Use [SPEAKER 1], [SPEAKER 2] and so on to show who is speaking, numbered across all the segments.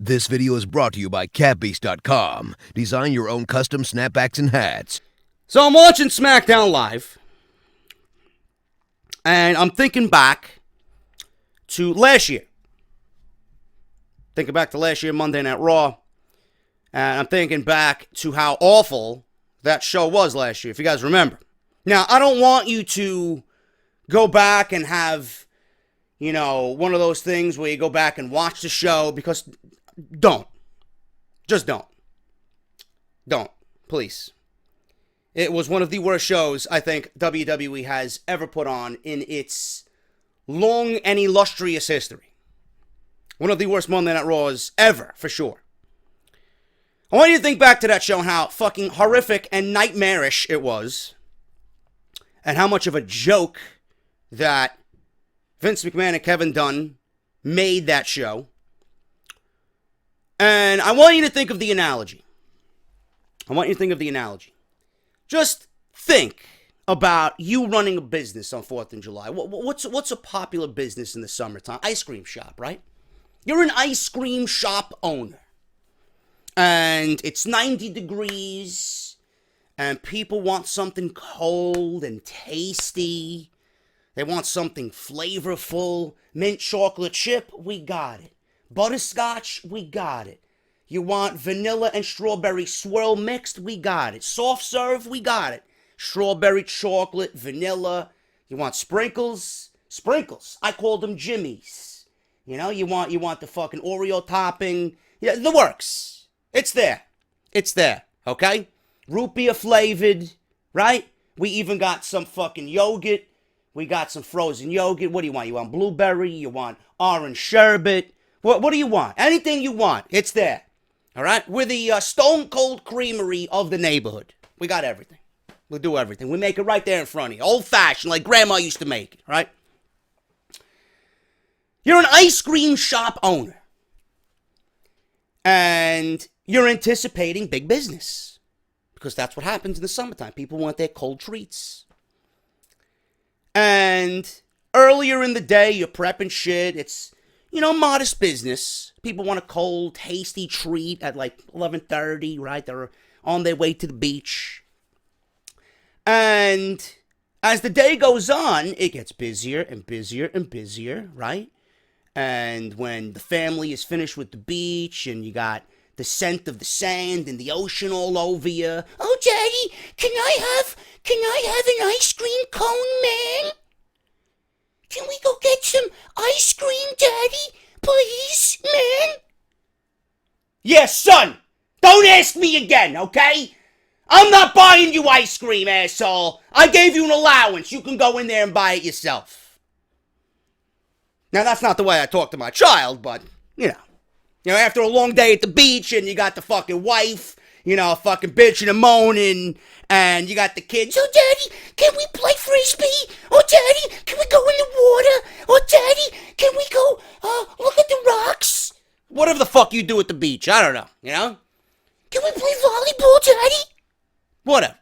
[SPEAKER 1] This video is brought to you by catbeast.com. Design your own custom snapbacks and hats.
[SPEAKER 2] So I'm watching Smackdown Live, and I'm thinking back to last year. Thinking back to last year, Monday Night Raw, and I'm thinking back to how awful that show was last year, if you guys remember. Now, I don't want you to go back and have, you know, one of those things where you go back and watch the show, because don't. Just don't. Don't. Please. It was one of the worst shows I think WWE has ever put on in its long and illustrious history. One of the worst Monday Night Raws ever, for sure. I want you to think back to that show and how fucking horrific and nightmarish it was, and how much of a joke that Vince McMahon and Kevin Dunn made that show. And I want you to think of the analogy. Just think about you running a business on 4th of July. What's a popular business in the summertime? Ice cream shop, right? You're an ice cream shop owner. And it's 90 degrees. And people want something cold and tasty. They want something flavorful. Mint chocolate chip, we got it. Butterscotch, we got it. You want vanilla and strawberry swirl mixed, we got it. Soft serve, we got it. Strawberry, chocolate, vanilla. You want sprinkles? Sprinkles. I call them Jimmy's. You know, you want the fucking Oreo topping. Yeah, the works. It's there. Okay? Root beer flavored, right? We even got some fucking yogurt. We got some frozen yogurt. What do you want? You want blueberry? You want orange sherbet? What do you want? Anything you want, it's there. All right? We're the Stone Cold Creamery of the neighborhood. We got everything. We'll do everything. We make it right there in front of you. Old-fashioned, like Grandma used to make it, right? You're an ice cream shop owner. And you're anticipating big business. Because that's what happens in the summertime. People want their cold treats. And earlier in the day, you're prepping shit. It's, you know, modest business. People want a cold, tasty treat at like 11:30, right? They're on their way to the beach. And as the day goes on, it gets busier and busier and busier, right? And when the family is finished with the beach and you got the scent of the sand and the ocean all over you. Oh, Daddy, can I have an ice cream cone, man? Can we go get some ice cream, Daddy? Please, man? Yes, son. Don't ask me again, okay? I'm not buying you ice cream, asshole. I gave you an allowance. You can go in there and buy it yourself. Now, that's not the way I talk to my child, but, you know. You know, after a long day at the beach and you got the fucking wife, you know, fucking bitching and moaning, and you got the kids. Oh, Daddy, can we play frisbee? Oh, Daddy, can we go in the water? Oh, Daddy, can we go look at the rocks? Whatever the fuck you do at the beach, I don't know, you know? Can we play volleyball, Daddy? Whatever.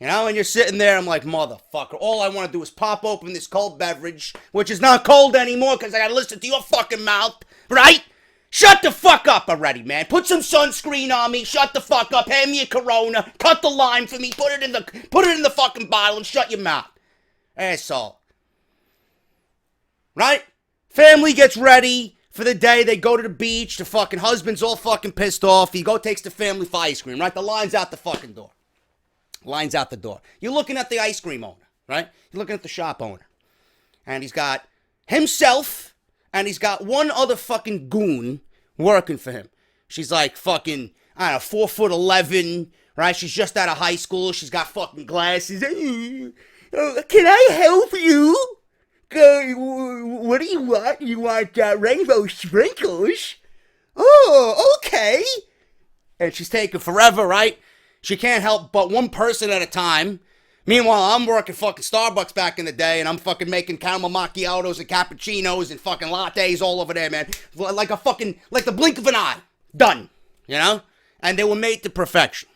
[SPEAKER 2] You know, and you're sitting there, I'm like, motherfucker, all I want to do is pop open this cold beverage, which is not cold anymore because I got to listen to your fucking mouth, right? Shut the fuck up already, man. Put some sunscreen on me. Shut the fuck up. Hand me a Corona. Cut the lime for me. Put it in the fucking bottle and shut your mouth. Asshole. Right? Family gets ready for the day. They go to the beach. The fucking husband's all fucking pissed off. He takes the family for ice cream, right? The line's out the fucking door. Line's out the door. You're looking at the ice cream owner, right? You're looking at the shop owner. And he's got himself, and he's got one other fucking goon working for him. She's like fucking, I don't know, 4'11", right? She's just out of high school. She's got fucking glasses. Can I help you? What do you want? You want rainbow sprinkles? Oh, okay. And she's taking forever, right? She can't help but one person at a time. Meanwhile, I'm working fucking Starbucks back in the day, and I'm fucking making caramel macchiatos and cappuccinos and fucking lattes all over there, man. Like the blink of an eye. Done. You know? And they were made to perfection.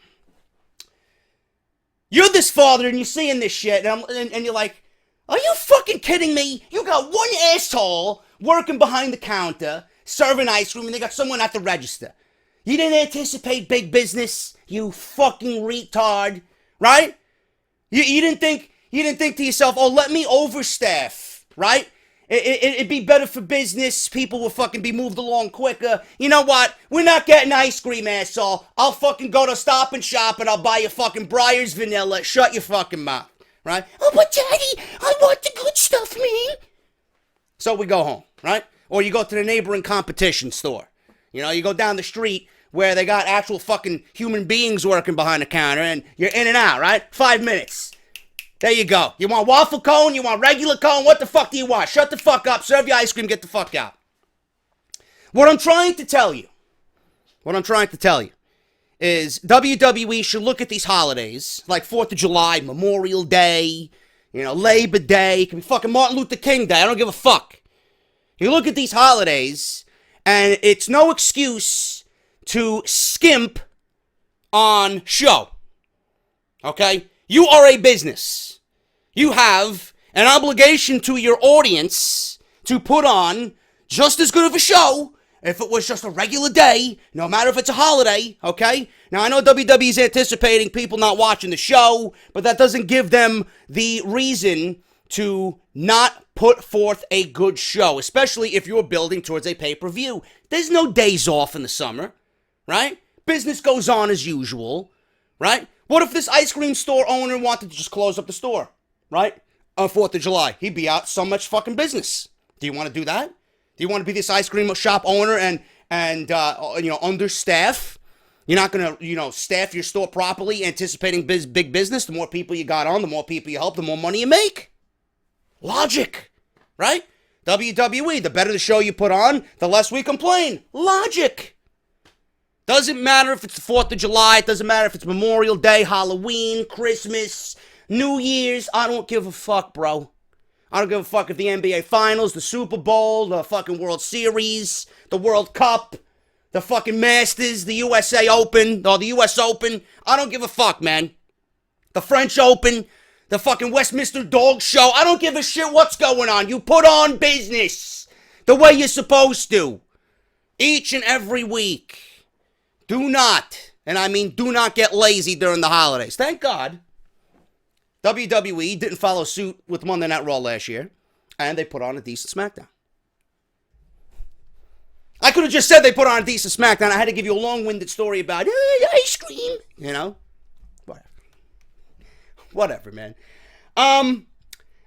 [SPEAKER 2] You're this father, and you're seeing this shit, and you're like, are you fucking kidding me? You got one asshole working behind the counter, serving ice cream and they got someone at the register. You didn't anticipate big business, you fucking retard, right? You didn't think to yourself, oh, let me overstaff, right? It'd be better for business. People will fucking be moved along quicker. You know what? We're not getting ice cream, asshole. I'll fucking go to Stop and Shop and I'll buy you fucking Breyer's vanilla. Shut your fucking mouth, right? Oh, but Daddy, I want the good stuff, man. So we go home, right? Or you go to the neighboring competition store. You know, you go down the street where they got actual fucking human beings working behind the counter and you're in and out, right? 5 minutes. There you go. You want waffle cone? You want regular cone? What the fuck do you want? Shut the fuck up. Serve your ice cream. Get the fuck out. What I'm trying to tell you is WWE should look at these holidays like 4th of July, Memorial Day, you know, Labor Day. It can be fucking Martin Luther King Day. I don't give a fuck. You look at these holidays and it's no excuse to skimp on show. Okay? You are a business. You have an obligation to your audience to put on just as good of a show if it was just a regular day, no matter if it's a holiday, okay? Now, I know WWE is anticipating people not watching the show, but that doesn't give them the reason to not put forth a good show, especially if you're building towards a pay-per-view. There's no days off in the summer, right? Business goes on as usual, right? What if this ice cream store owner wanted to just close up the store, right? On 4th of July. He'd be out so much fucking business. Do you want to do that? Do you want to be this ice cream shop owner and understaff? You're not going to, staff your store properly, anticipating big business. The more people you got on, the more people you help, the more money you make. Logic, right? WWE, the better the show you put on, the less we complain. Logic. Doesn't matter if it's the 4th of July. It doesn't matter if it's Memorial Day, Halloween, Christmas, New Year's. I don't give a fuck, bro. I don't give a fuck if the NBA Finals, the Super Bowl, the fucking World Series, the World Cup, the fucking Masters, the USA Open, or the US Open. I don't give a fuck, man. The French Open, the fucking Westminster Dog Show. I don't give a shit what's going on. You put on business the way you're supposed to. Each and every week. Do not, and I mean do not get lazy during the holidays. Thank God WWE didn't follow suit with Monday Night Raw last year, and they put on a decent SmackDown. I could have just said they put on a decent SmackDown. I had to give you a long-winded story about ice cream, Whatever, man.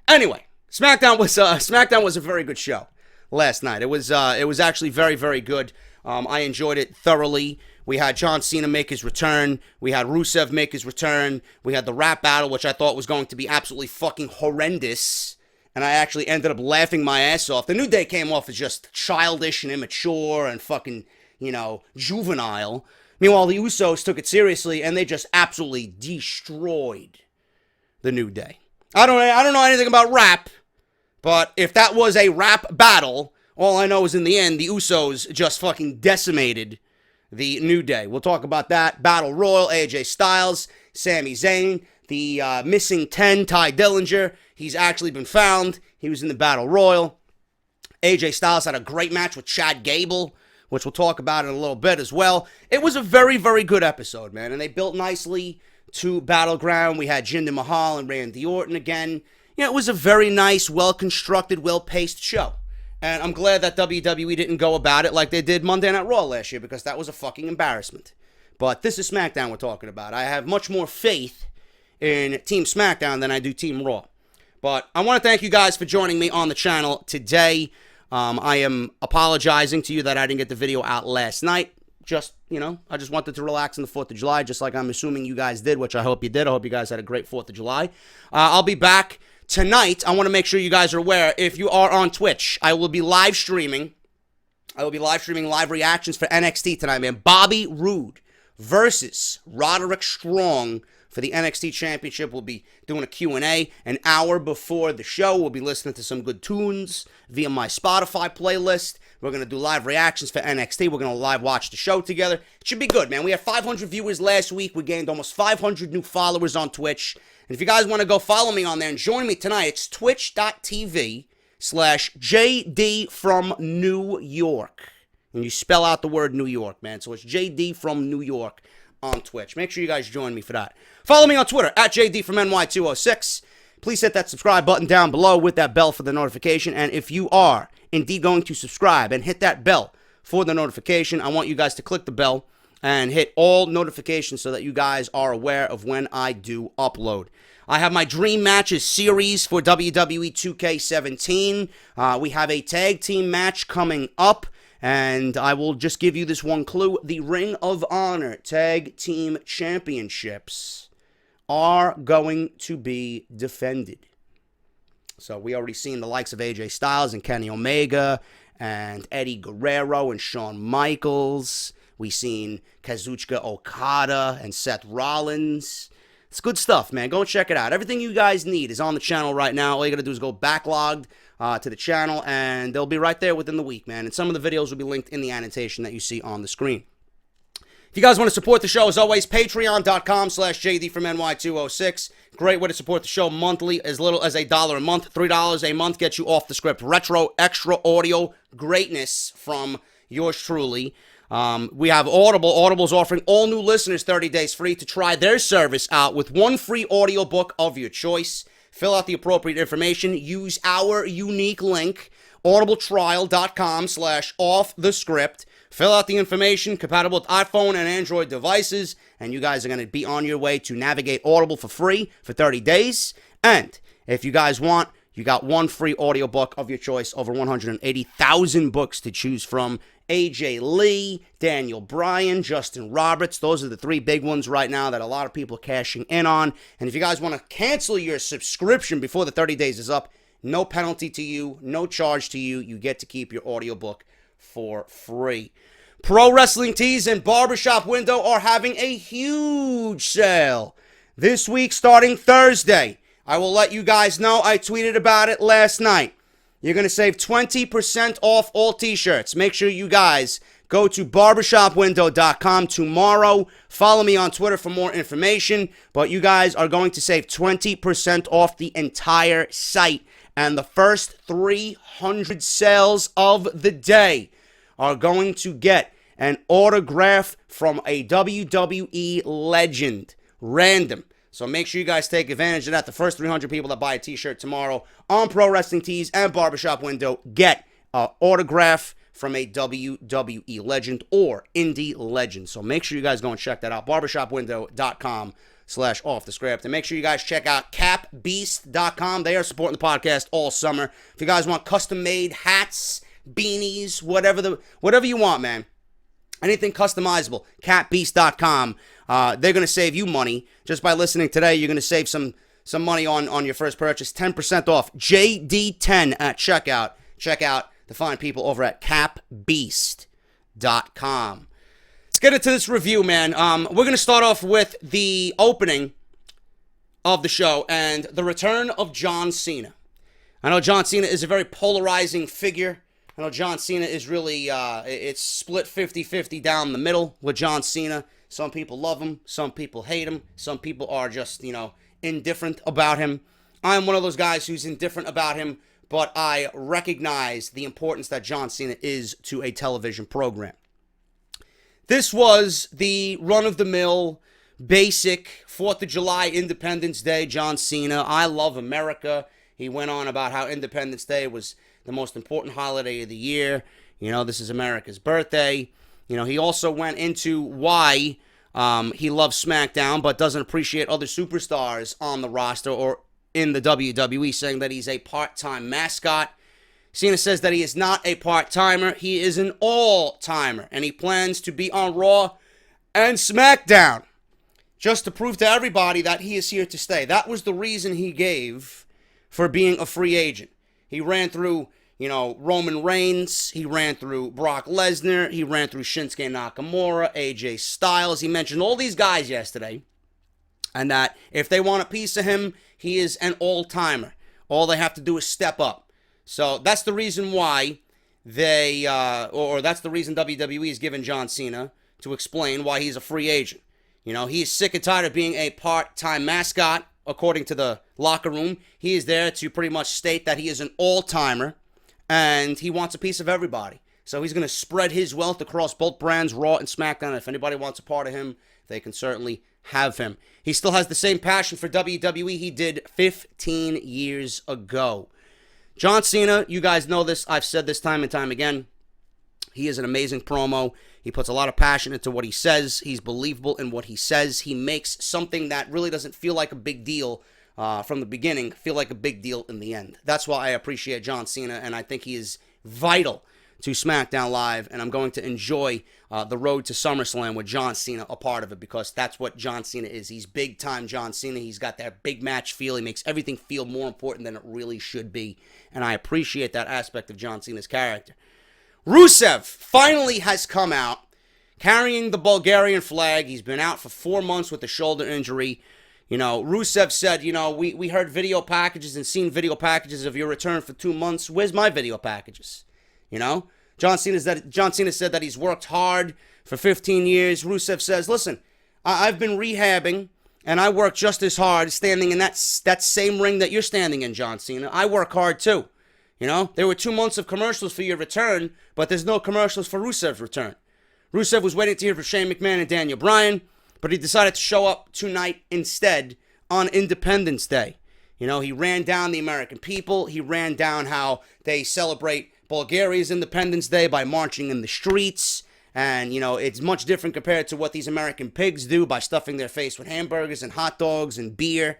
[SPEAKER 2] Anyway, SmackDown was a very good show last night. It was actually very, very good. I enjoyed it thoroughly. We had John Cena make his return. We had Rusev make his return. We had the rap battle, which I thought was going to be absolutely fucking horrendous. And I actually ended up laughing my ass off. The New Day came off as just childish and immature and fucking, juvenile. Meanwhile, the Usos took it seriously and they just absolutely destroyed the New Day. I don't know anything about rap, but if that was a rap battle, all I know is in the end, the Usos just fucking decimated the New Day. We'll talk about that. Battle Royal, AJ Styles, Sami Zayn, the missing 10, Ty Dillinger. He's actually been found. He was in the Battle Royal. AJ Styles had a great match with Chad Gable, which we'll talk about in a little bit as well. It was a very, very good episode, man, and they built nicely to Battleground. We had Jinder Mahal and Randy Orton again. It was a very nice, well-constructed, well-paced show. And I'm glad that WWE didn't go about it like they did Monday Night Raw last year, because that was a fucking embarrassment. But this is SmackDown we're talking about. I have much more faith in Team SmackDown than I do Team Raw. But I want to thank you guys for joining me on the channel today. I am apologizing to you that I didn't get the video out last night. I just wanted to relax on the 4th of July, just like I'm assuming you guys did, which I hope you did. I hope you guys had a great 4th of July. I'll be back tonight. I want to make sure you guys are aware, if you are on Twitch, I will be live streaming. Live reactions for NXT tonight, man. Bobby Roode versus Roderick Strong for the NXT Championship. We'll be doing a Q&A an hour before the show. We'll be listening to some good tunes via my Spotify playlist. We're going to do live reactions for NXT. We're going to live watch the show together. It should be good, man. We had 500 viewers last week. We gained almost 500 new followers on Twitch. And if you guys want to go follow me on there and join me tonight, it's twitch.tv/JD from New York. And you spell out the word New York, man. So it's JD from New York on Twitch. Make sure you guys join me for that. Follow me on Twitter, at JDFROMNY206. Please hit that subscribe button down below with that bell for the notification. And if you are indeed going to subscribe and hit that bell for the notification, I want you guys to click the bell and hit all notifications so that you guys are aware of when I do upload. I have my Dream Matches series for WWE 2K17. We have a tag team match coming up, and I will just give you this one clue. The Ring of Honor Tag Team Championships are going to be defended. So we already seen the likes of AJ Styles and Kenny Omega and Eddie Guerrero and Shawn Michaels. We seen Kazuchika Okada and Seth Rollins. It's good stuff, man. Go and check it out. Everything you guys need is on the channel right now. All you got to do is go backlogged to the channel, and they'll be right there within the week, man. And some of the videos will be linked in the annotation that you see on the screen. If you guys want to support the show, as always, patreon.com/JD from NY206. Great way to support the show monthly, as little as $1 a month. $3 a month gets you off the script. Retro, extra audio greatness from yours truly. We have Audible. Audible's offering all new listeners 30 days free to try their service out with one free audiobook of your choice. Fill out the appropriate information. Use our unique link, audibletrial.com/offthescript. Fill out the information, compatible with iPhone and Android devices, and you guys are going to be on your way to navigate Audible for free for 30 days. And if you guys want, you got one free audiobook of your choice, over 180,000 books to choose from. AJ Lee, Daniel Bryan, Justin Roberts. Those are the three big ones right now that a lot of people are cashing in on. And if you guys want to cancel your subscription before the 30 days is up, no penalty to you, no charge to you. You get to keep your audiobook for free. Pro Wrestling Tees and Barbershop Window are having a huge sale this week starting Thursday. I will let you guys know. I tweeted about it last night. You're going to save 20% off all t-shirts. Make sure you guys go to barbershopwindow.com tomorrow. Follow me on Twitter for more information. But you guys are going to save 20% off the entire site. And the first 300 sales of the day are going to get an autograph from a WWE legend. Random. So make sure you guys take advantage of that. The first 300 people that buy a t-shirt tomorrow on Pro Wrestling Tees and Barbershop Window get an autograph from a WWE legend or indie legend. So make sure you guys go and check that out. barbershopwindow.com/offthescript. And make sure you guys check out capbeast.com. They are supporting the podcast all summer. If you guys want custom-made hats, beanies, whatever you want, man. Anything customizable, capbeast.com. They're going to save you money. Just by listening today, you're going to save some money on your first purchase. 10% off. JD10 at checkout. Check out the fine people over at capbeast.com. Let's get into this review, man. We're going to start off with the opening of the show and the return of John Cena. I know John Cena is a very polarizing figure. I know John Cena is really, it's split 50-50 down the middle with John Cena. Some people love him. Some people hate him. Some people are just, indifferent about him. I'm one of those guys who's indifferent about him, but I recognize the importance that John Cena is to a television program. This was the run-of-the-mill, basic 4th of July Independence Day John Cena. I love America. He went on about how Independence Day was the most important holiday of the year. This is America's birthday. He also went into why he loves SmackDown but doesn't appreciate other superstars on the roster or in the WWE, saying that he's a part-time mascot. Cena says that he is not a part-timer. He is an all-timer, and he plans to be on Raw and SmackDown just to prove to everybody that he is here to stay. That was the reason he gave for being a free agent. He ran through, Roman Reigns. He ran through Brock Lesnar. He ran through Shinsuke Nakamura, AJ Styles. He mentioned all these guys yesterday. And that if they want a piece of him, he is an all-timer. All they have to do is step up. So that's the reason why that's the reason WWE is giving John Cena to explain why he's a free agent. He's sick and tired of being a part-time mascot. According to the locker room, he is there to pretty much state that he is an all-timer and he wants a piece of everybody. So he's going to spread his wealth across both brands, Raw and SmackDown. If anybody wants a part of him, they can certainly have him. He still has the same passion for WWE he did 15 years ago. John Cena, you guys know this. I've said this time and time again. He is an amazing promo. He puts a lot of passion into what he says. He's believable in what he says. He makes something that really doesn't feel like a big deal from the beginning feel like a big deal in the end. That's why I appreciate John Cena, and I think he is vital to SmackDown Live, and I'm going to enjoy the road to SummerSlam with John Cena a part of it, because that's what John Cena is. He's big-time John Cena. He's got that big match feel. He makes everything feel more important than it really should be, and I appreciate that aspect of John Cena's character. Rusev finally has come out carrying the Bulgarian flag. He's been out for 4 months with a shoulder injury. You know, Rusev said, you know, we heard video packages and seen video packages of your return for 2 months. Where's my video packages? You know, John Cena said that he's worked hard for 15 years. Rusev says, listen, I've been rehabbing, and I work just as hard standing in that same ring that you're standing in, John Cena. I work hard too. You know, there were 2 months of commercials for your return, but there's no commercials for Rusev's return. Rusev was waiting to hear from Shane McMahon and Daniel Bryan, but he decided to show up tonight instead on Independence Day. You know, he ran down the American people. He ran down how they celebrate Bulgaria's Independence Day by marching in the streets. And, you know, it's much different compared to what these American pigs do by stuffing their face with hamburgers and hot dogs and beer.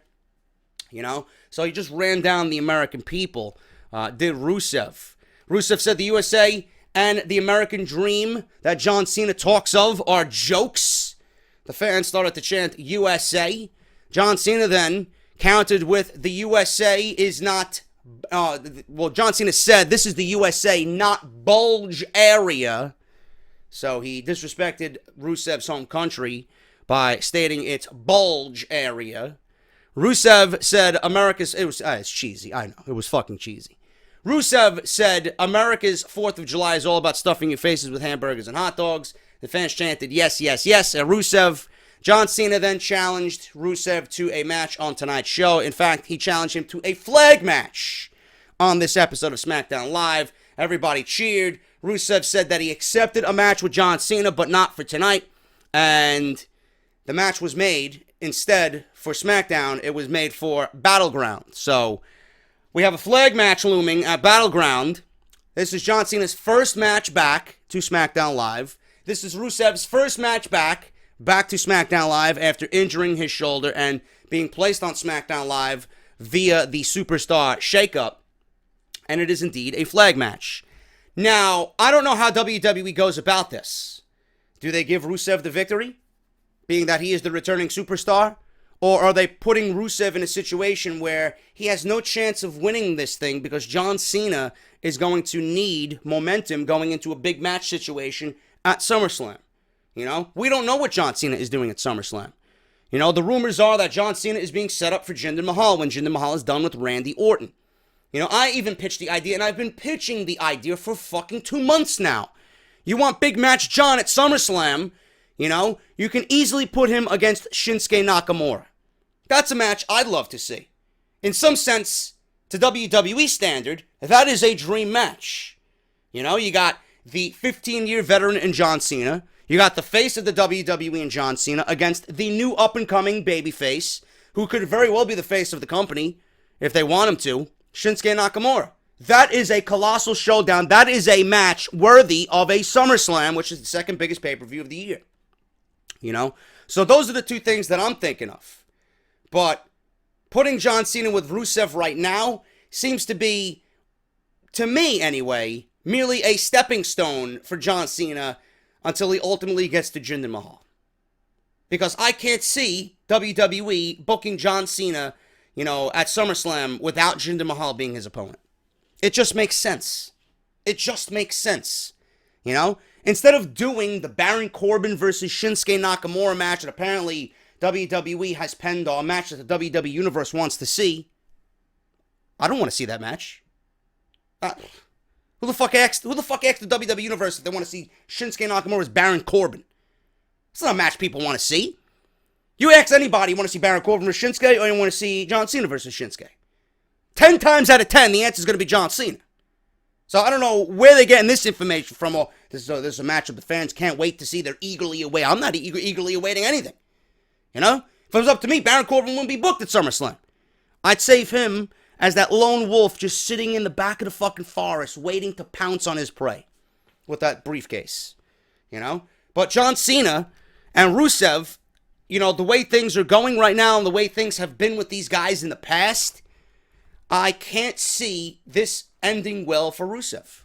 [SPEAKER 2] You know, so he just ran down the American people, did Rusev. Rusev said the USA and the American dream that John Cena talks of are jokes. The fans started to chant USA. John Cena then countered with the USA is not, John Cena said this is the USA, not bulge area. So he disrespected Rusev's home country by stating it's bulge area. Rusev said it's cheesy. I know, it was fucking cheesy. Rusev said America's 4th of July is all about stuffing your faces with hamburgers and hot dogs. The fans chanted, yes, yes, yes. And John Cena then challenged Rusev to a match on tonight's show. In fact, he challenged him to a flag match on this episode of SmackDown Live. Everybody cheered. Rusev said that he accepted a match with John Cena, but not for tonight. And the match was made instead for SmackDown. It was made for Battleground. So we have a flag match looming at Battleground. This is John Cena's first match back to SmackDown Live. This is Rusev's first match back to SmackDown Live after injuring his shoulder and being placed on SmackDown Live via the Superstar Shakeup. And it is indeed a flag match. Now, I don't know how WWE goes about this. Do they give Rusev the victory, being that he is the returning superstar? Or are they putting Rusev in a situation where he has no chance of winning this thing because John Cena is going to need momentum going into a big match situation at SummerSlam? You know, we don't know what John Cena is doing at SummerSlam. You know, the rumors are that John Cena is being set up for Jinder Mahal when Jinder Mahal is done with Randy Orton. You know, I even pitched the idea, and I've been pitching the idea for fucking 2 months now. You want Big Match John at SummerSlam, you know, you can easily put him against Shinsuke Nakamura. That's a match I'd love to see. In some sense, to WWE standard, that is a dream match. You know, you got the 15-year veteran in John Cena. You got the face of the WWE in John Cena against the new up-and-coming babyface, who could very well be the face of the company, if they want him to, Shinsuke Nakamura. That is a colossal showdown. That is a match worthy of a SummerSlam, which is the second biggest pay-per-view of the year. You know? So those are the two things that I'm thinking of. But putting John Cena with Rusev right now seems to be, to me anyway, merely a stepping stone for John Cena until he ultimately gets to Jinder Mahal. Because I can't see WWE booking John Cena, you know, at SummerSlam without Jinder Mahal being his opponent. It just makes sense. It just makes sense. You know? Instead of doing the Baron Corbin versus Shinsuke Nakamura match that apparently WWE has penned a match that the WWE Universe wants to see. I don't want to see that match. Who the fuck asked the WWE Universe if they want to see Shinsuke Nakamura versus Baron Corbin? It's not a match people want to see. You ask anybody, you want to see Baron Corbin versus Shinsuke, or you want to see John Cena versus Shinsuke? 10 times out of 10, the answer is going to be John Cena. So I don't know where they're getting this information from. Oh, this is a matchup the fans can't wait to see. They're eagerly awaiting. I'm not eagerly awaiting anything. You know? If it was up to me, Baron Corbin wouldn't be booked at SummerSlam. I'd save him as that lone wolf just sitting in the back of the fucking forest waiting to pounce on his prey with that briefcase. You know? But John Cena and Rusev, you know, the way things are going right now and the way things have been with these guys in the past, I can't see this ending well for Rusev.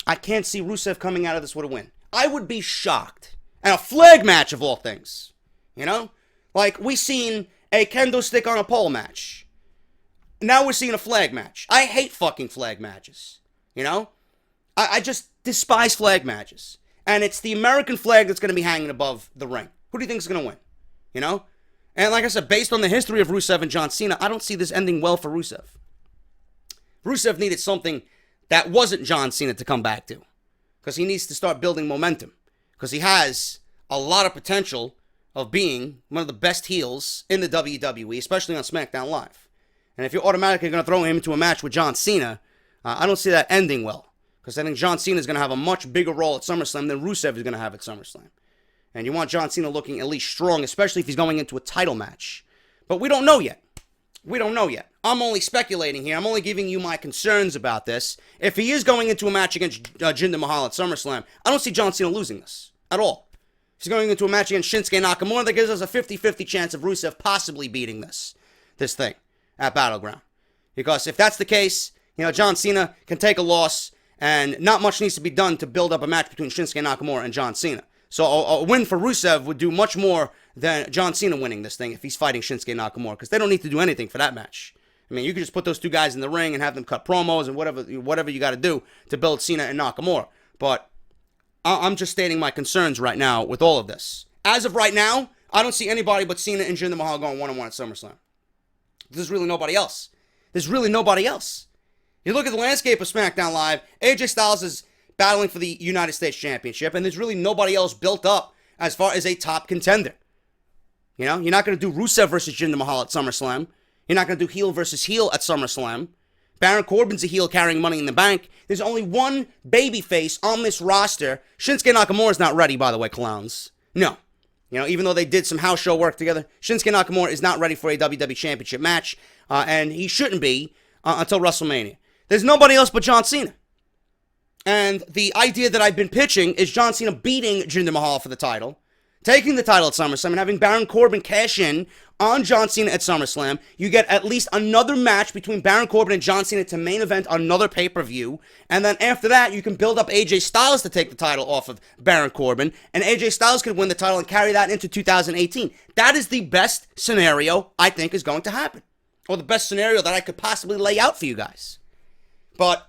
[SPEAKER 2] I can't see Rusev coming out of this with a win. I would be shocked. And a flag match of all things. You know? Like, we seen a kendo stick on a pole match. Now we're seeing a flag match. I hate fucking flag matches. You know? I just despise flag matches. And it's the American flag that's going to be hanging above the ring. Who do you think is going to win? You know? And like I said, based on the history of Rusev and John Cena, I don't see this ending well for Rusev. Rusev needed something that wasn't John Cena to come back to. Because he needs to start building momentum. Because he has a lot of potential of being one of the best heels in the WWE, especially on SmackDown Live. And if you're automatically going to throw him into a match with John Cena, I don't see that ending well. Because I think John Cena is going to have a much bigger role at SummerSlam than Rusev is going to have at SummerSlam. And you want John Cena looking at least strong, especially if he's going into a title match. But we don't know yet. We don't know yet. I'm only speculating here. I'm only giving you my concerns about this. If he is going into a match against Jinder Mahal at SummerSlam, I don't see John Cena losing this at all. If he's going into a match against Shinsuke Nakamura, that gives us a 50-50 chance of Rusev possibly beating this thing at Battleground. Because if that's the case, you know, John Cena can take a loss, and not much needs to be done to build up a match between Shinsuke Nakamura and John Cena. So a win for Rusev would do much more than John Cena winning this thing if he's fighting Shinsuke Nakamura, because they don't need to do anything for that match. I mean, you could just put those two guys in the ring and have them cut promos and whatever you got to do to build Cena and Nakamura. But I'm just stating my concerns right now with all of this. As of right now, I don't see anybody but Cena and Jinder Mahal going one-on-one at SummerSlam. There's really nobody else. There's really nobody else. You look at the landscape of SmackDown Live, AJ Styles is battling for the United States Championship, and there's really nobody else built up as far as a top contender. You know, you're not going to do Rusev versus Jinder Mahal at SummerSlam. You're not going to do heel versus heel at SummerSlam. Baron Corbin's a heel carrying Money in the Bank. There's only one babyface on this roster. Shinsuke Nakamura's not ready, by the way, clowns. No. You know, even though they did some house show work together, Shinsuke Nakamura is not ready for a WWE Championship match, and he shouldn't be until WrestleMania. There's nobody else but John Cena. And the idea that I've been pitching is John Cena beating Jinder Mahal for the title, taking the title at SummerSlam, and having Baron Corbin cash in on John Cena at SummerSlam. You get at least another match between Baron Corbin and John Cena to main event another pay-per-view. And then after that, you can build up AJ Styles to take the title off of Baron Corbin. And AJ Styles could win the title and carry that into 2018. That is the best scenario I think is going to happen. Or the best scenario that I could possibly lay out for you guys. But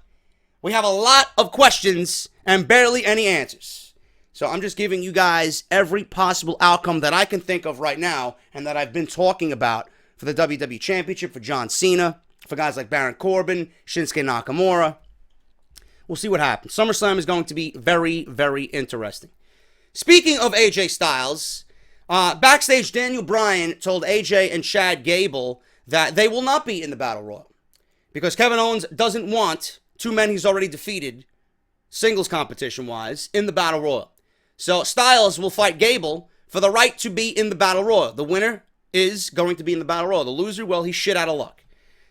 [SPEAKER 2] we have a lot of questions and barely any answers. So I'm just giving you guys every possible outcome that I can think of right now and that I've been talking about for the WWE Championship, for John Cena, for guys like Baron Corbin, Shinsuke Nakamura. We'll see what happens. SummerSlam is going to be very, very interesting. Speaking of AJ Styles, backstage Daniel Bryan told AJ and Chad Gable that they will not be in the Battle Royal because Kevin Owens doesn't want two men he's already defeated, singles competition-wise, in the Battle Royal. So Styles will fight Gable for the right to be in the Battle Royal. The winner is going to be in the Battle Royal. The loser, well, he's shit out of luck.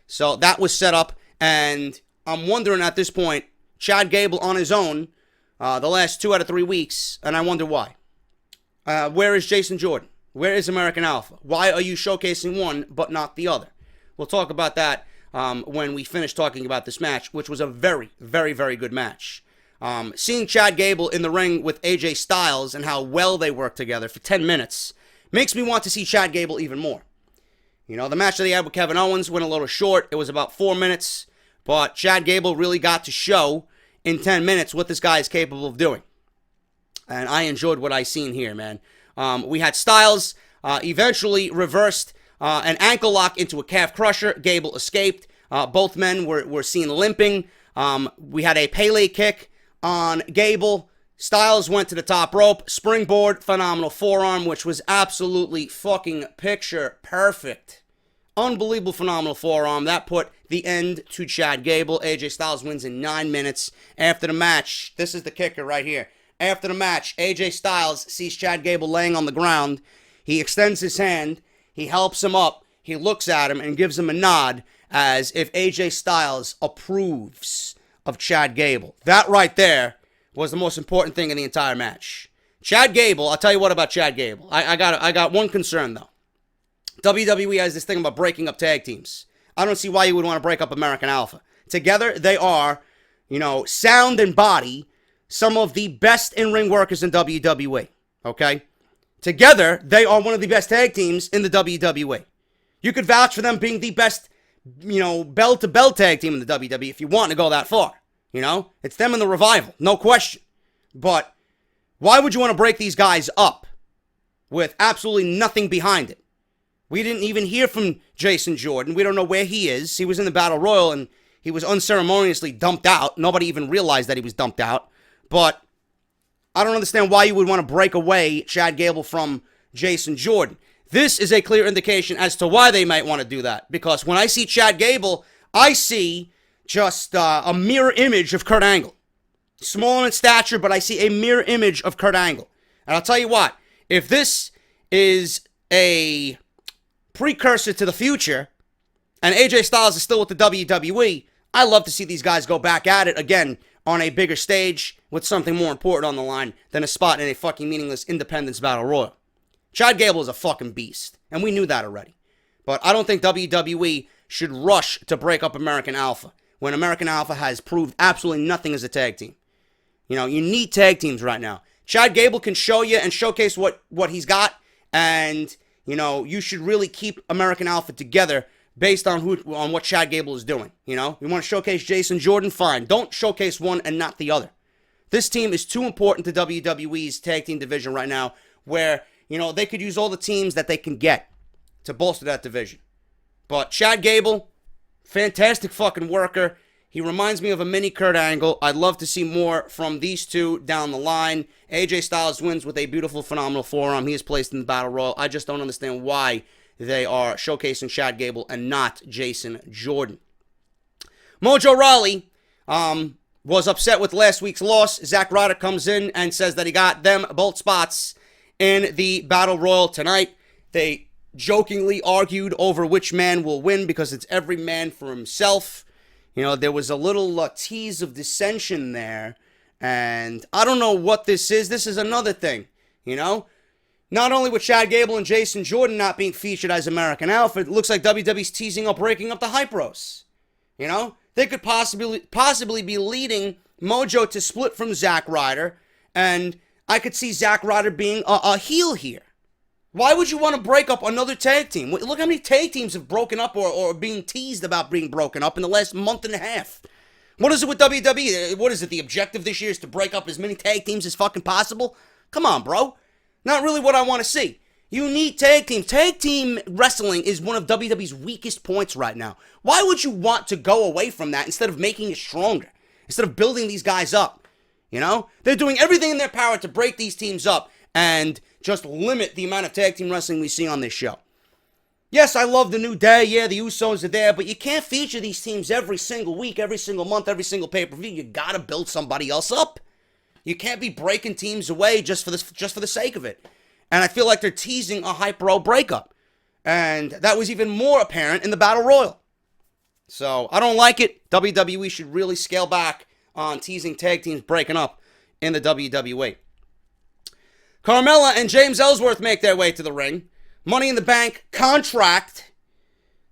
[SPEAKER 2] So that was set up, and I'm wondering at this point, Chad Gable on his own the last 2 out of 3 weeks, and I wonder why. Where is Jason Jordan? Where is American Alpha? Why are you showcasing one but not the other? We'll talk about that when we finish talking about this match, which was a very, very, very good match. Seeing Chad Gable in the ring with AJ Styles and how well they worked together for 10 minutes makes me want to see Chad Gable even more. You know, the match that he had with Kevin Owens went a little short. It was about 4 minutes, but Chad Gable really got to show in 10 minutes what this guy is capable of doing. And I enjoyed what I seen here, man. We had Styles eventually reversed an ankle lock into a calf crusher. Gable escaped. Both men were seen limping. We had a Pele kick on Gable. Styles went to the top rope. Springboard, phenomenal forearm, which was absolutely fucking picture perfect. Unbelievable, phenomenal forearm. That put the end to Chad Gable. AJ Styles wins in 9 minutes. After the match, this is the kicker right here. After the match, AJ Styles sees Chad Gable laying on the ground. He extends his hand. He helps him up. He looks at him and gives him a nod as if AJ Styles approves of Chad Gable. That right there was the most important thing in the entire match. Chad Gable, I'll tell you what about Chad Gable. I got one concern, though. WWE has this thing about breaking up tag teams. I don't see why you would want to break up American Alpha. Together, they are, sound and body, some of the best in-ring workers in WWE, okay? Together, they are one of the best tag teams in the WWE. You could vouch for them being the best, bell-to-bell tag team in the WWE if you want to go that far, It's them and the Revival, no question. But why would you want to break these guys up with absolutely nothing behind it? We didn't even hear from Jason Jordan. We don't know where he is. He was in the Battle Royal and he was unceremoniously dumped out. Nobody even realized that he was dumped out. But I don't understand why you would want to break away Chad Gable from Jason Jordan. This is a clear indication as to why they might want to do that. Because when I see Chad Gable, I see just a mirror image of Kurt Angle. Small in stature, but I see a mirror image of Kurt Angle. And I'll tell you what, if this is a precursor to the future, and AJ Styles is still with the WWE, I love to see these guys go back at it again on a bigger stage with something more important on the line than a spot in a fucking meaningless Independence Battle Royal. Chad Gable is a fucking beast, and we knew that already. But I don't think WWE should rush to break up American Alpha when American Alpha has proved absolutely nothing as a tag team. You need tag teams right now. Chad Gable can show you and showcase what he's got, and you should really keep American Alpha together based on what Chad Gable is doing. You want to showcase Jason Jordan? Fine. Don't showcase one and not the other. This team is too important to WWE's tag team division right now where, they could use all the teams that they can get to bolster that division. But Chad Gable, fantastic fucking worker. He reminds me of a mini Kurt Angle. I'd love to see more from these two down the line. AJ Styles wins with a beautiful, phenomenal forearm. He is placed in the Battle Royal. I just don't understand why they are showcasing Chad Gable and not Jason Jordan. Mojo Rawley was upset with last week's loss. Zack Ryder comes in and says that he got them both spots in the Battle Royal tonight. They jokingly argued over which man will win because it's every man for himself. There was a little tease of dissension there, and I don't know what this is. This is another thing, Not only with Chad Gable and Jason Jordan not being featured as American Alpha, it looks like WWE's teasing up breaking up the Hype Bros. They could possibly be leading Mojo to split from Zack Ryder, and I could see Zack Ryder being a heel here. Why would you want to break up another tag team? Look how many tag teams have broken up or being teased about being broken up in the last month and a half. What is it with WWE? What is it? The objective this year is to break up as many tag teams as fucking possible? Come on, bro. Not really what I want to see. You need tag teams. Tag team wrestling is one of WWE's weakest points right now. Why would you want to go away from that instead of making it stronger? Instead of building these guys up? They're doing everything in their power to break these teams up and just limit the amount of tag team wrestling we see on this show. Yes, I love the New Day. Yeah, the Usos are there, but you can't feature these teams every single week, every single month, every single pay-per-view. You gotta build somebody else up. You can't be breaking teams away just for the sake of it. And I feel like they're teasing a Hype Bro breakup. And that was even more apparent in the Battle Royal. So, I don't like it. WWE should really scale back on teasing tag teams breaking up in the WWE. Carmella and James Ellsworth make their way to the ring. Money in the Bank contract.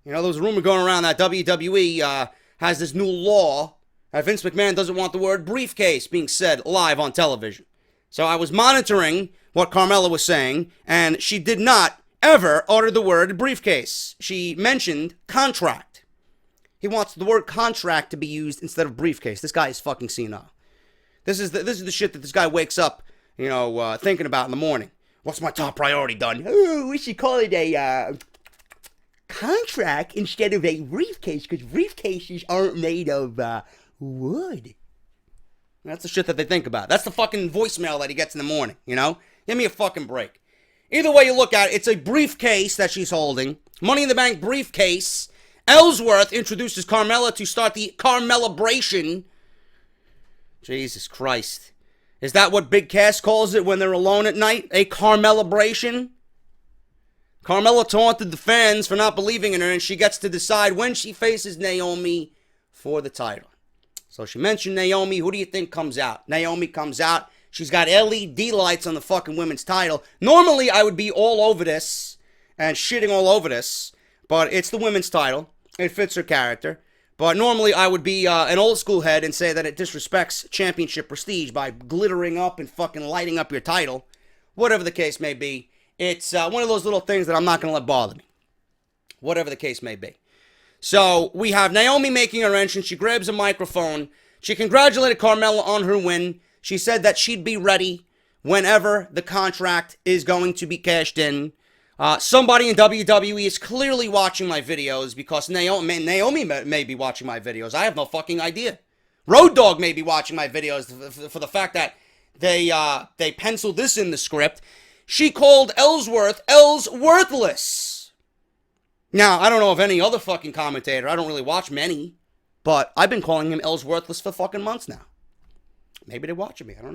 [SPEAKER 2] There was a rumor going around that WWE has this new law that Vince McMahon doesn't want the word briefcase being said live on television. So I was monitoring what Carmella was saying, and she did not ever utter the word briefcase. She mentioned contract. He wants the word contract to be used instead of briefcase. This guy is fucking senile. This is the shit that this guy wakes up thinking about in the morning. What's my top priority done? Oh, we should call it a contract instead of a briefcase, because briefcases aren't made of wood. That's the shit that they think about. That's the fucking voicemail that he gets in the morning, Give me a fucking break. Either way you look at it, it's a briefcase that she's holding. Money in the Bank briefcase. Ellsworth introduces Carmella to start the Carmella-bration. Jesus Christ. Is that what Big Cass calls it when they're alone at night? A Carmella-bration? Carmella taunted the fans for not believing in her, and she gets to decide when she faces Naomi for the title. So she mentioned Naomi. Who do you think comes out? Naomi comes out. She's got LED lights on the fucking women's title. Normally, I would be all over this and shitting all over this, but it's the women's title. It fits her character. But normally, I would be an old school head and say that it disrespects championship prestige by glittering up and fucking lighting up your title. Whatever the case may be. It's one of those little things that I'm not going to let bother me. Whatever the case may be. So, we have Naomi making her entrance. She grabs a microphone. She congratulated Carmella on her win. She said that she'd be ready whenever the contract is going to be cashed in. Somebody in WWE is clearly watching my videos because Naomi may be watching my videos. I have no fucking idea. Road Dogg may be watching my videos for the fact that they penciled this in the script. She called Ellsworth Ellsworthless. Now, I don't know of any other fucking commentator. I don't really watch many. But I've been calling him Ellsworthless for fucking months now. Maybe they're watching me. I don't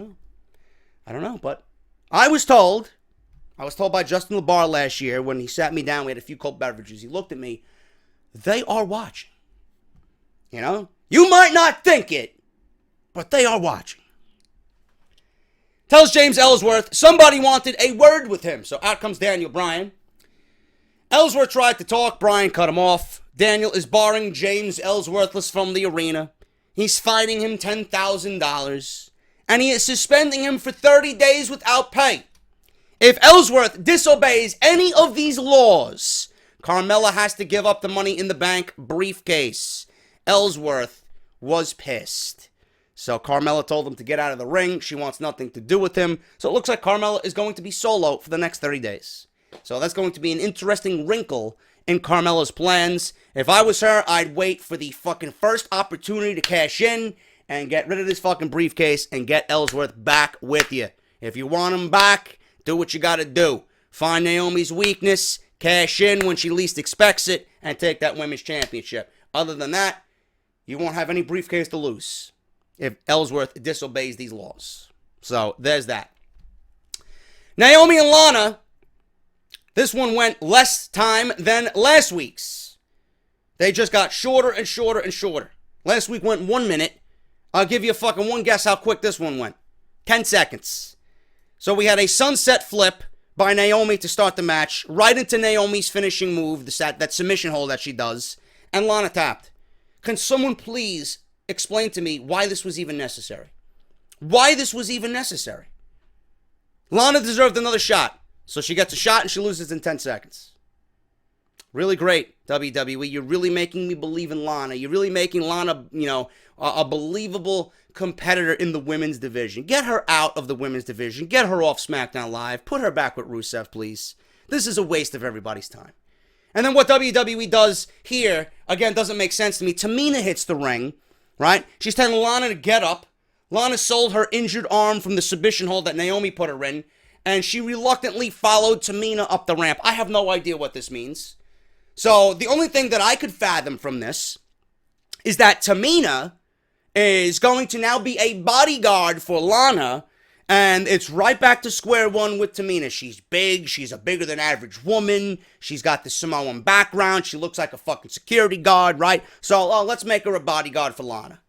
[SPEAKER 2] know. But I was told by Justin LaBar last year when he sat me down. We had a few cold beverages. He looked at me. They are watching. You know? You might not think it, but they are watching. Tells James Ellsworth somebody wanted a word with him. So out comes Daniel Bryan. Ellsworth tried to talk. Bryan cut him off. Daniel is barring James Ellsworthless from the arena. He's fining him $10,000. And he is suspending him for 30 days without pay. If Ellsworth disobeys any of these laws, Carmella has to give up the Money in the Bank briefcase. Ellsworth was pissed. So Carmella told him to get out of the ring. She wants nothing to do with him. So it looks like Carmella is going to be solo for the next 30 days. So that's going to be an interesting wrinkle in Carmella's plans. If I was her, I'd wait for the fucking first opportunity to cash in and get rid of this fucking briefcase and get Ellsworth back with you. If you want him back, do what you gotta do. Find Naomi's weakness, cash in when she least expects it, and take that women's championship. Other than that, you won't have any briefcase to lose if Ellsworth disobeys these laws. So, there's that. Naomi and Lana. This one went less time than last week's. They just got shorter and shorter and shorter. Last week went 1 minute. I'll give you a fucking one guess how quick this one went. 10 seconds. So we had a sunset flip by Naomi to start the match, right into Naomi's finishing move, that submission hold that she does, and Lana tapped. Can someone please explain to me why this was even necessary? Why this was even necessary? Lana deserved another shot. So she gets a shot and she loses in 10 seconds. Really great, WWE. You're really making me believe in Lana. You're really making Lana, a believable competitor in the women's division. Get her out of the women's division. Get her off SmackDown Live. Put her back with Rusev, please. This is a waste of everybody's time. And then what WWE does here, again, doesn't make sense to me. Tamina hits the ring, right? She's telling Lana to get up. Lana sold her injured arm from the submission hold that Naomi put her in. And she reluctantly followed Tamina up the ramp. I have no idea what this means. So the only thing that I could fathom from this is that Tamina is going to now be a bodyguard for Lana. And it's right back to square one with Tamina. She's big. She's a bigger than average woman. She's got the Samoan background. She looks like a fucking security guard, right? So let's make her a bodyguard for Lana.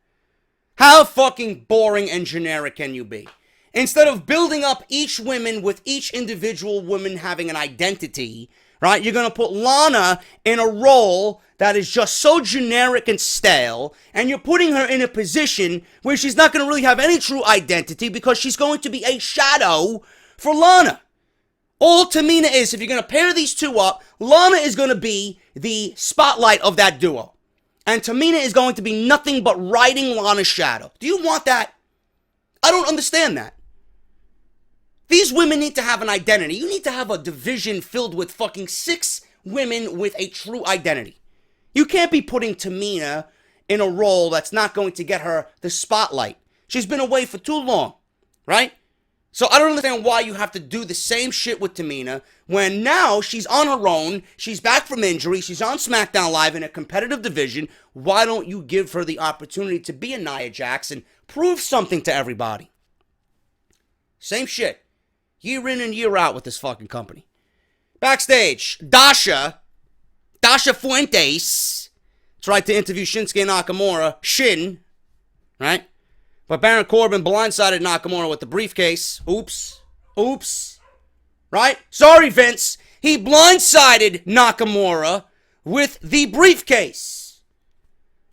[SPEAKER 2] How fucking boring and generic can you be? Instead of building up each woman with each individual woman having an identity, right? You're going to put Lana in a role that is just so generic and stale, and you're putting her in a position where she's not going to really have any true identity because she's going to be a shadow for Lana. All Tamina is, if you're going to pair these two up, Lana is going to be the spotlight of that duo. And Tamina is going to be nothing but riding Lana's shadow. Do you want that? I don't understand that. These women need to have an identity. You need to have a division filled with fucking 6 women with a true identity. You can't be putting Tamina in a role that's not going to get her the spotlight. She's been away for too long, right? So I don't understand why you have to do the same shit with Tamina when now she's on her own, she's back from injury, she's on SmackDown Live in a competitive division. Why don't you give her the opportunity to be a Nia Jax and prove something to everybody? Same shit. Year in and year out with this fucking company. Backstage, Dasha Fuentes tried to interview Shinsuke Nakamura, Shin, right? But Baron Corbin blindsided Nakamura with the briefcase. Oops. Right? Sorry, Vince. He blindsided Nakamura with the briefcase.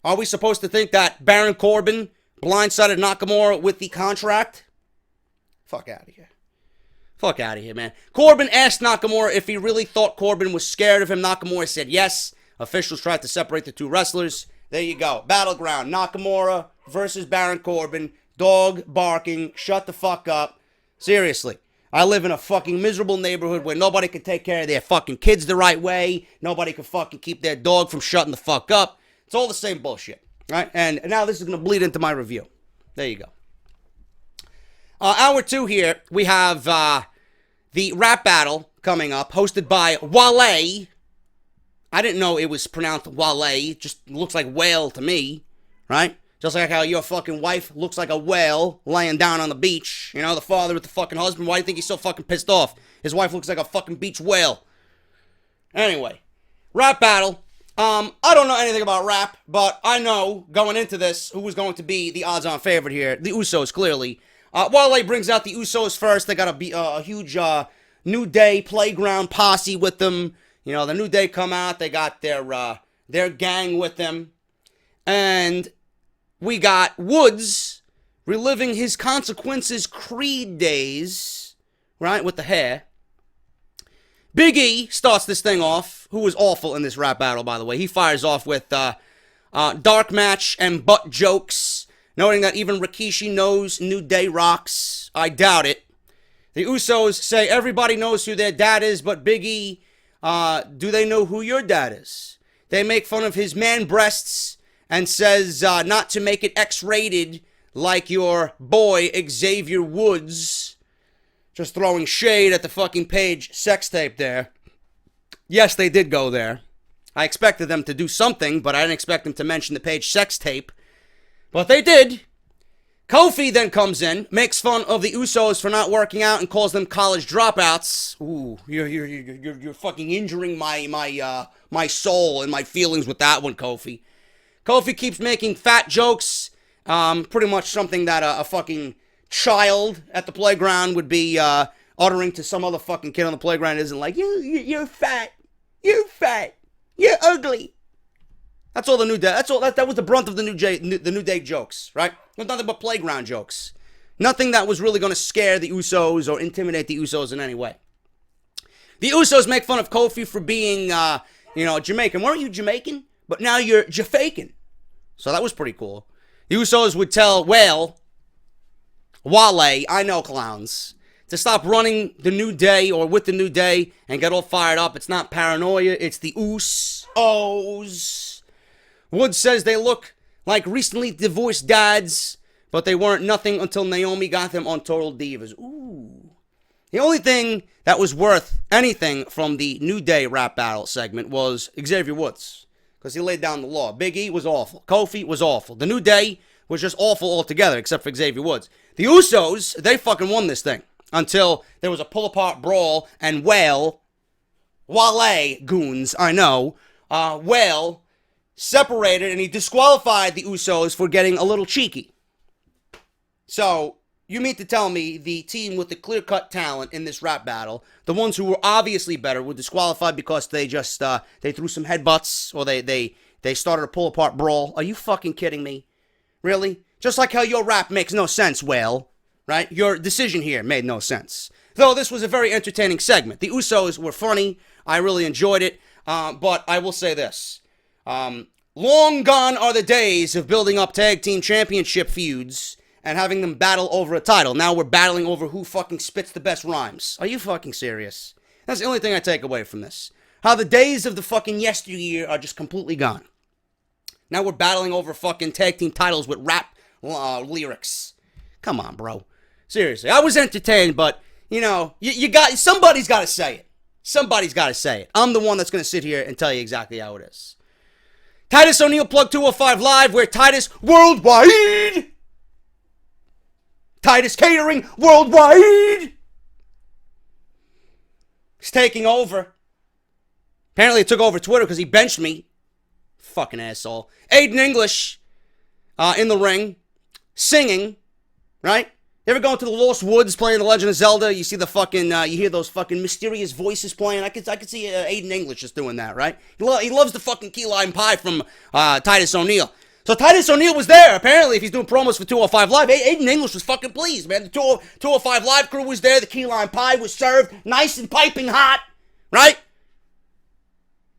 [SPEAKER 2] Are we supposed to think that Baron Corbin blindsided Nakamura with the contract? Fuck out of here. Fuck out of here, man. Corbin asked Nakamura if he really thought Corbin was scared of him. Nakamura said yes. Officials tried to separate the two wrestlers. There you go. Battleground. Nakamura versus Baron Corbin. Dog barking. Shut the fuck up. Seriously. I live in a fucking miserable neighborhood where nobody can take care of their fucking kids the right way. Nobody can fucking keep their dog from shutting the fuck up. It's all the same bullshit. Right? And now this is going to bleed into my review. There you go. Hour 2 here, we have the rap battle coming up, hosted by Wale. I didn't know it was pronounced Wale. It just looks like whale to me, right? Just like how your fucking wife looks like a whale laying down on the beach. You know, the father with the fucking husband. Why do you think he's so fucking pissed off? His wife looks like a fucking beach whale. Anyway, rap battle. I don't know anything about rap, but I know going into this who was going to be the odds-on favorite here. The Usos, clearly. Wale brings out the Usos first. They got a huge New Day playground posse with them. You know, the New Day come out. They got their gang with them. And we got Woods reliving his Consequences Creed days, right, with the hair. Big E starts this thing off, who was awful in this rap battle, by the way. He fires off with dark match and butt jokes, noting that even Rikishi knows New Day rocks. I doubt it. The Usos say everybody knows who their dad is, but Big E, do they know who your dad is? They make fun of his man breasts and says not to make it X-rated like your boy Xavier Woods. Just throwing shade at the fucking Page sex tape there. Yes, they did go there. I expected them to do something, but I didn't expect them to mention the Page sex tape. But they did. Kofi then comes in, makes fun of the Usos for not working out and calls them college dropouts. Ooh, you're fucking injuring my soul and my feelings with that one, Kofi. Kofi keeps making fat jokes. Pretty much something that a fucking child at the playground would be uttering to some other fucking kid on the playground. Isn't like, you're fat, you're ugly. That's all the New Day. That's all. That was the brunt of the New Day jokes, right? Nothing but playground jokes. Nothing that was really going to scare the Usos or intimidate the Usos in any way. The Usos make fun of Kofi for being, Jamaican. Weren't you Jamaican? But now you're Jafakin. So that was pretty cool. The Usos would tell Wale, I know clowns, to stop running the New Day or with the New Day and get all fired up. It's not paranoia, it's the Usos. Woods says they look like recently divorced dads, but they weren't nothing until Naomi got them on Total Divas. Ooh. The only thing that was worth anything from the New Day rap battle segment was Xavier Woods, because he laid down the law. Big E was awful. Kofi was awful. The New Day was just awful altogether, except for Xavier Woods. The Usos, they fucking won this thing until there was a pull-apart brawl, and Wale goons, I know, Wale separated, and he disqualified the Usos for getting a little cheeky. So, you mean to tell me the team with the clear-cut talent in this rap battle, the ones who were obviously better, were disqualified because they just, they threw some headbutts, or they started a pull-apart brawl? Are you fucking kidding me? Really? Just like how your rap makes no sense, Whale, right? Your decision here made no sense. Though this was a very entertaining segment. The Usos were funny. I really enjoyed it. But I will say this. Long gone are the days of building up tag team championship feuds and having them battle over a title. Now we're battling over who fucking spits the best rhymes. Are you fucking serious? That's the only thing I take away from this. How the days of the fucking yesteryear are just completely gone. Now we're battling over fucking tag team titles with rap lyrics. Come on, bro. Seriously, I was entertained, but, you know, somebody's got to say it. Somebody's got to say it. I'm the one that's going to sit here and tell you exactly how it is. Titus O'Neil plugged 205 Live, where Titus Worldwide, Titus Catering Worldwide, is taking over. Apparently it took over Twitter because he benched me. Fucking asshole. Aiden English in the ring, singing, right? You ever go into the Lost Woods playing The Legend of Zelda? You see the fucking, you hear those fucking mysterious voices playing. I could see Aiden English just doing that, right? He loves the fucking key lime pie from Titus O'Neil. So Titus O'Neil was there, apparently, if he's doing promos for 205 Live. Aiden English was fucking pleased, man. The 205 Live crew was there. The key lime pie was served nice and piping hot, right?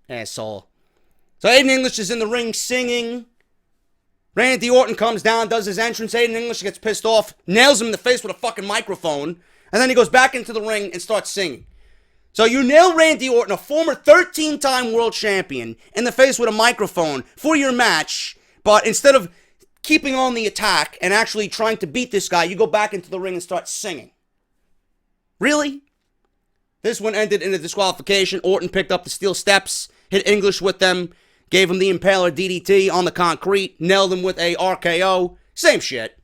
[SPEAKER 2] Asshole. So Aiden English is in the ring singing. Randy Orton comes down, does his entrance. Aiden English gets pissed off, nails him in the face with a fucking microphone, and then he goes back into the ring and starts singing. So you nail Randy Orton, a former 13-time world champion, in the face with a microphone for your match, but instead of keeping on the attack and actually trying to beat this guy, you go back into the ring and start singing. Really? This one ended in a disqualification. Orton picked up the steel steps, hit English with them, gave him the Impaler DDT on the concrete, nailed him with a RKO. Same shit.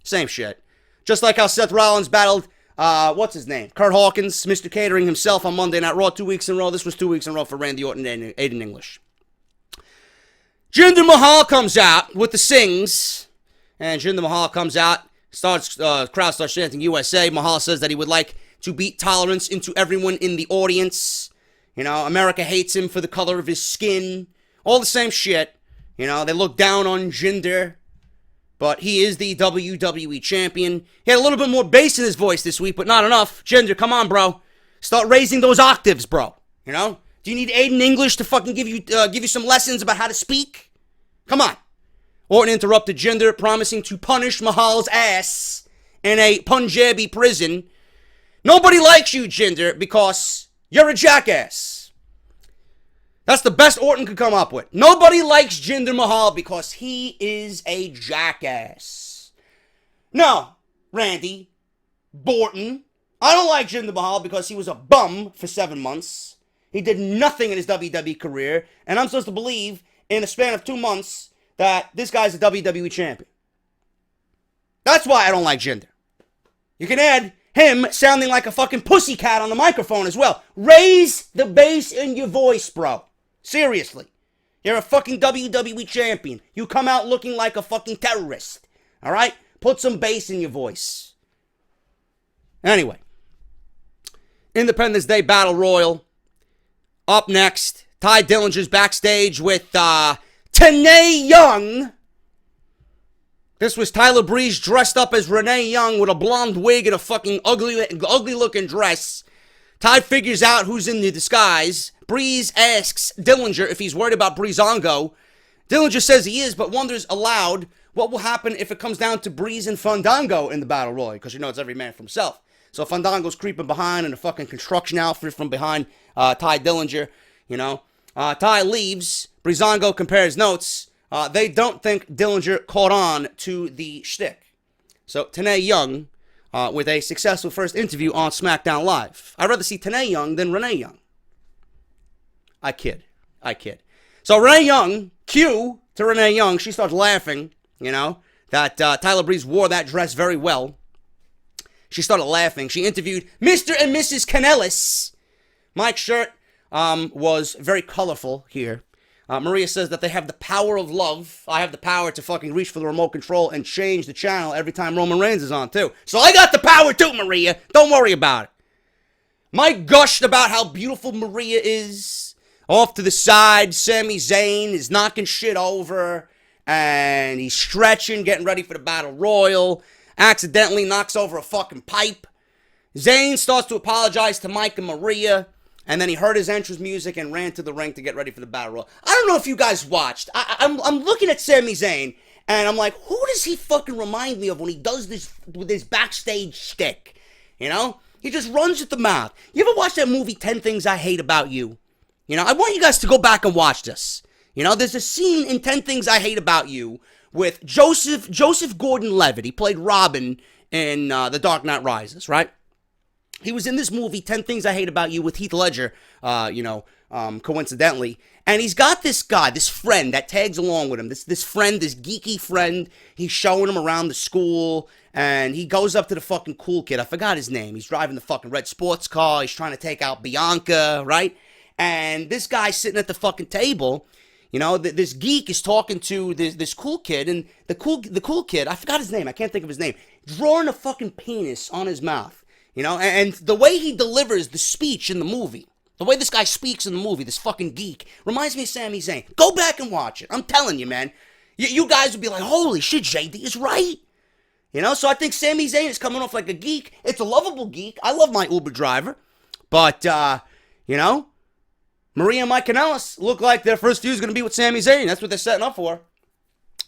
[SPEAKER 2] Same shit. Just like how Seth Rollins battled, what's his name? Kurt Hawkins, Mr. Catering himself on Monday Night Raw 2 weeks in a row. This was 2 weeks in a row for Randy Orton and Aiden English. Jinder Mahal comes out with the sings. And Jinder Mahal comes out, crowd starts chanting USA. Mahal says that he would like to beat tolerance into everyone in the audience. You know, America hates him for the color of his skin. All the same shit. You know, they look down on Jinder. But he is the WWE champion. He had a little bit more bass in his voice this week, but not enough. Jinder, come on, bro. Start raising those octaves, bro. You know? Do you need Aiden English to fucking give you some lessons about how to speak? Come on. Orton interrupted Jinder, promising to punish Mahal's ass in a Punjabi prison. Nobody likes you, Jinder, because you're a jackass. That's the best Orton could come up with. Nobody likes Jinder Mahal because he is a jackass. No, Randy Borton. I don't like Jinder Mahal because he was a bum for 7 months. He did nothing in his WWE career. And I'm supposed to believe, in a span of 2 months, that this guy's a WWE champion. That's why I don't like Jinder. You can add him sounding like a fucking pussycat on the microphone as well. Raise the bass in your voice, bro. Seriously. You're a fucking WWE champion. You come out looking like a fucking terrorist. Alright? Put some bass in your voice. Anyway. Independence Day Battle Royal. Up next. Ty Dillinger's backstage with Tenay Young. This was Tyler Breeze dressed up as Renee Young with a blonde wig and a fucking ugly looking dress. Ty figures out who's in the disguise. Breeze asks Dillinger if he's worried about Breezango. Dillinger says he is, but wonders aloud what will happen if it comes down to Breeze and Fandango in the Battle Royal, because you know it's every man for himself. So Fandango's creeping behind in a fucking construction outfit from behind Ty Dillinger, you know. Ty leaves. Breezango compares notes. They don't think Dillinger caught on to the shtick. So Tenay Young with a successful first interview on SmackDown Live. I'd rather see Tenay Young than Renee Young. I kid. So Renee Young, cue to Renee Young, she starts laughing, you know, that Tyler Breeze wore that dress very well. She started laughing. She interviewed Mr. and Mrs. Kanellis. Mike's shirt was very colorful here. Maria says that they have the power of love. I have the power to fucking reach for the remote control and change the channel every time Roman Reigns is on, too. So I got the power, too, Maria. Don't worry about it. Mike gushed about how beautiful Maria is. Off to the side, Sami Zayn is knocking shit over. And he's stretching, getting ready for the Battle Royal. Accidentally knocks over a fucking pipe. Zayn starts to apologize to Mike and Maria. And then he heard his entrance music and ran to the ring to get ready for the Battle Royal. I don't know if you guys watched. I'm looking at Sami Zayn, and I'm like, who does he fucking remind me of when he does this with his backstage shtick? You know? He just runs at the mouth. You ever watch that movie, 10 Things I Hate About You? You know, I want you guys to go back and watch this. You know, there's a scene in 10 Things I Hate About You with Joseph Gordon-Levitt. He played Robin in The Dark Knight Rises, right? He was in this movie, 10 Things I Hate About You, with Heath Ledger, coincidentally. And he's got this guy, this friend that tags along with him. This friend, this geeky friend. He's showing him around the school. And he goes up to the fucking cool kid. I forgot his name. He's driving the fucking red sports car. He's trying to take out Bianca, right? And this guy's sitting at the fucking table. You know, this geek is talking to this cool kid. And the cool kid, I forgot his name. I can't think of his name. Drawing a fucking penis on his mouth. You know, and the way he delivers the speech in the movie, the way this guy speaks in the movie, this fucking geek, reminds me of Sami Zayn. Go back and watch it. I'm telling you, man. You guys would be like, holy shit, JD is right. You know, so I think Sami Zayn is coming off like a geek. It's a lovable geek. I love my Uber driver. But, you know, Maria and Mike Kanellis look like their first feud is going to be with Sami Zayn. That's what they're setting up for.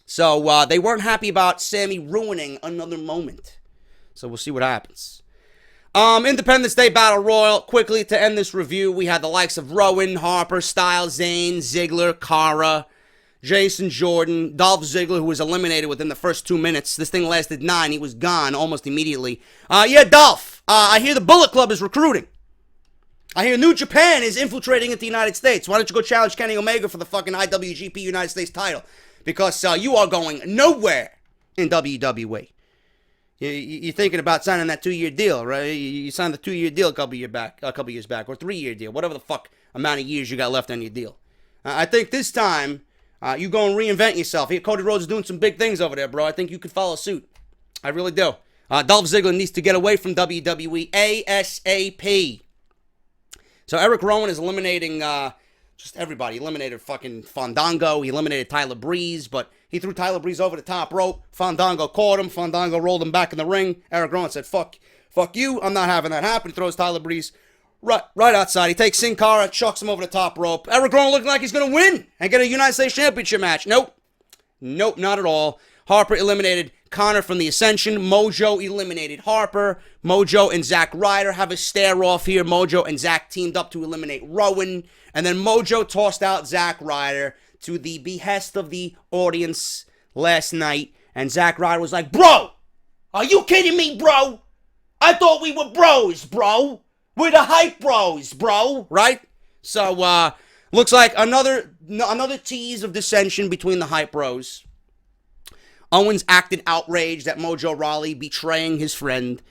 [SPEAKER 2] So they weren't happy about Sami ruining another moment. So we'll see what happens. Independence Day Battle Royal. Quickly to end this review, we had the likes of Rowan, Harper, Styles, Zayn, Ziggler, Cara, Jason Jordan, Dolph Ziggler, who was eliminated within the first 2 minutes. This thing lasted 9. He was gone almost immediately. Yeah, Dolph, I hear the Bullet Club is recruiting. I hear New Japan is infiltrating into the United States. Why don't you go challenge Kenny Omega for the fucking IWGP United States title? Because you are going nowhere in WWE. You're thinking about signing that 2-year deal, right? You signed the 2-year deal a couple years back, or 3-year deal, whatever the fuck amount of years you got left on your deal. I think this time you go and reinvent yourself. Here, Cody Rhodes is doing some big things over there, bro. I think you could follow suit. I really do. Dolph Ziggler needs to get away from WWE ASAP. So Eric Rowan is eliminating just everybody. He eliminated fucking Fandango. He eliminated Tyler Breeze, but he threw Tyler Breeze over the top rope. Fandango caught him. Fandango rolled him back in the ring. Eric Rowan said, fuck you. I'm not having that happen. He throws Tyler Breeze right outside. He takes Sin Cara, chucks him over the top rope. Eric Rowan looking like he's going to win and get a United States Championship match. Nope, not at all. Harper eliminated Connor from the Ascension. Mojo eliminated Harper. Mojo and Zack Ryder have a stare-off here. Mojo and Zack teamed up to eliminate Rowan. And then Mojo tossed out Zack Ryder to the behest of the audience last night. And Zack Ryder was like, bro, are you kidding me, bro? I thought we were bros, bro. We're the hype bros, bro. Right? So, looks like another tease of dissension between the hype bros. Owens acted outraged at Mojo Rawley betraying his friend.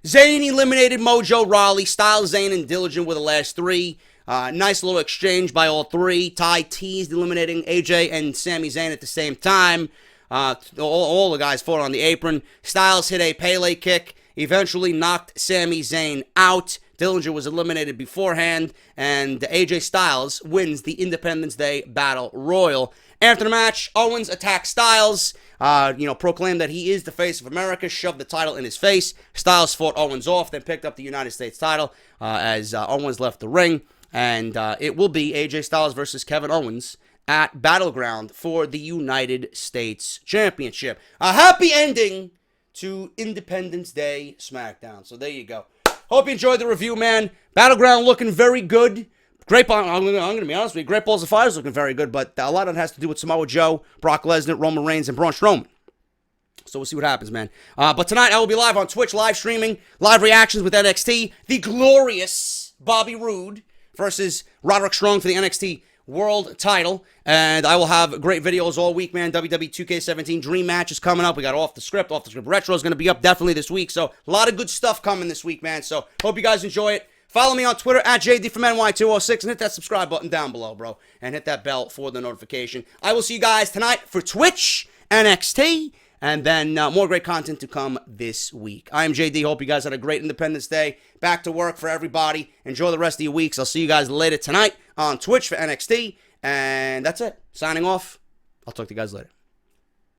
[SPEAKER 2] Zayn eliminated Mojo Rawley. Styles, Zayn, and Dillinger were the last 3. Nice little exchange by all 3. Ty teased eliminating AJ and Sami Zayn at the same time. All the guys fought on the apron. Styles hit a Pele kick. Eventually knocked Sami Zayn out. Dillinger was eliminated beforehand. And AJ Styles wins the Independence Day Battle Royal. After the match, Owens attacked Styles. Proclaimed that he is the face of America, shoved the title in his face. Styles fought Owens off, then picked up the United States title as Owens left the ring. And it will be AJ Styles versus Kevin Owens at Battleground for the United States Championship. A happy ending to Independence Day Smackdown. So there you go. Hope you enjoyed the review, man. Battleground looking very good. I'm going to be honest with you. Great Balls of Fire is looking very good, but a lot of it has to do with Samoa Joe, Brock Lesnar, Roman Reigns, and Braun Strowman. So we'll see what happens, man. But tonight I will be live on Twitch, live streaming, live reactions with NXT. The glorious Bobby Roode versus Roderick Strong for the NXT World title. And I will have great videos all week, man. WWE 2K17 Dream Match is coming up. We got Off the Script. Off the Script Retro is going to be up definitely this week. So a lot of good stuff coming this week, man. So hope you guys enjoy it. Follow me on Twitter at JDFROMNY206 and hit that subscribe button down below, bro. And hit that bell for the notification. I will see you guys tonight for Twitch, NXT, and then more great content to come this week. I am JD. Hope you guys had a great Independence Day. Back to work for everybody. Enjoy the rest of your weeks. I'll see you guys later tonight on Twitch for NXT. And that's it. Signing off. I'll talk to you guys later.